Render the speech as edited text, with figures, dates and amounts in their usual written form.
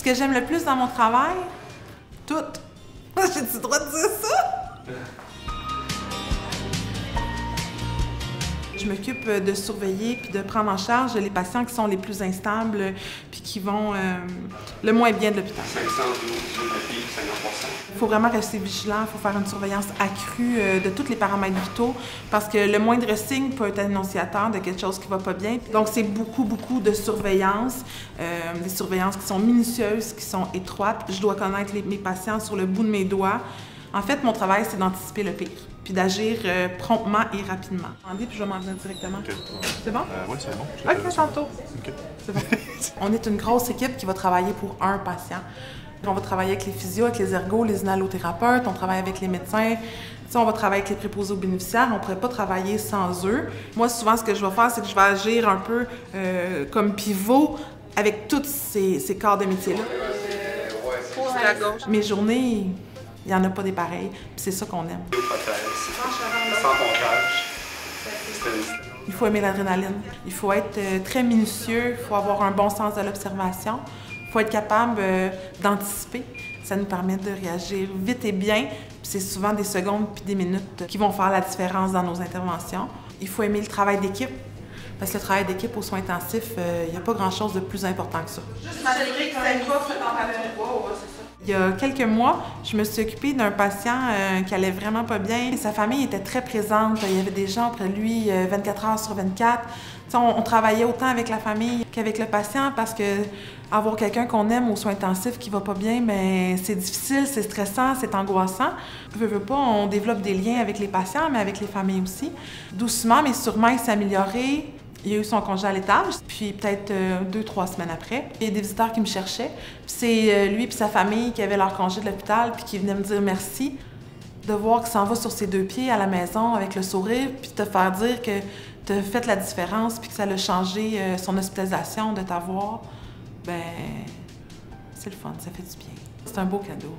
que j'aime le plus dans mon travail? Tout. J'ai-tu le droit de dire ça? Je m'occupe de surveiller puis de prendre en charge les patients qui sont les plus instables puis qui vont le moins bien de l'hôpital. 512 50%. Il faut vraiment rester vigilant, il faut faire une surveillance accrue de tous les paramètres vitaux parce que le moindre signe peut être annonciateur de quelque chose qui va pas bien. Donc c'est beaucoup de surveillance, des surveillances qui sont minutieuses, qui sont étroites. Je dois connaître mes patients sur le bout de mes doigts. En fait, mon travail, c'est d'anticiper le pire, puis d'agir promptement et rapidement. Puis je vais m'en venir directement. Okay. C'est bon? Oui, c'est bon. OK, tantôt. Okay. C'est bon. On est une grosse équipe qui va travailler pour un patient. On va travailler avec les physios, avec les ergos, les inhalothérapeutes, on travaille avec les médecins. On va travailler avec les préposés aux bénéficiaires, on ne pourrait pas travailler sans eux. Moi, souvent, ce que je vais faire, c'est que je vais agir un peu comme pivot avec tous ces corps de métier-là. À gauche. Mes journées, il n'y en a pas des pareils, puis c'est ça qu'on aime. Sans pompage. Il faut aimer l'adrénaline. Il faut être très minutieux, il faut avoir un bon sens de l'observation. Il faut être capable d'anticiper. Ça nous permet de réagir vite et bien. C'est souvent des secondes puis des minutes qui vont faire la différence dans nos interventions. Il faut aimer le travail d'équipe. Parce que le travail d'équipe aux soins intensifs, il n'y a pas grand-chose de plus important que ça. Juste m'assurer que ça y va, c'est ça. Il y a quelques mois, je me suis occupée d'un patient qui allait vraiment pas bien. Sa famille était très présente. Il y avait des gens auprès de lui 24 heures sur 24. On travaillait autant avec la famille qu'avec le patient parce que avoir quelqu'un qu'on aime aux soins intensifs qui va pas bien, mais c'est difficile, c'est stressant, c'est angoissant. Veux pas, on développe des liens avec les patients, mais avec les familles aussi. Doucement, mais sûrement, il s'est amélioré. Il a eu son congé à l'étage, puis peut-être 2-3 semaines après, il y a des visiteurs qui me cherchaient. C'est lui et sa famille qui avaient leur congé de l'hôpital, puis qui venaient me dire merci. De voir qu'il s'en va sur ses deux pieds à la maison avec le sourire, puis te faire dire que tu as fait la différence, puis que ça a changé son hospitalisation de t'avoir, ben c'est le fun, ça fait du bien. C'est un beau cadeau.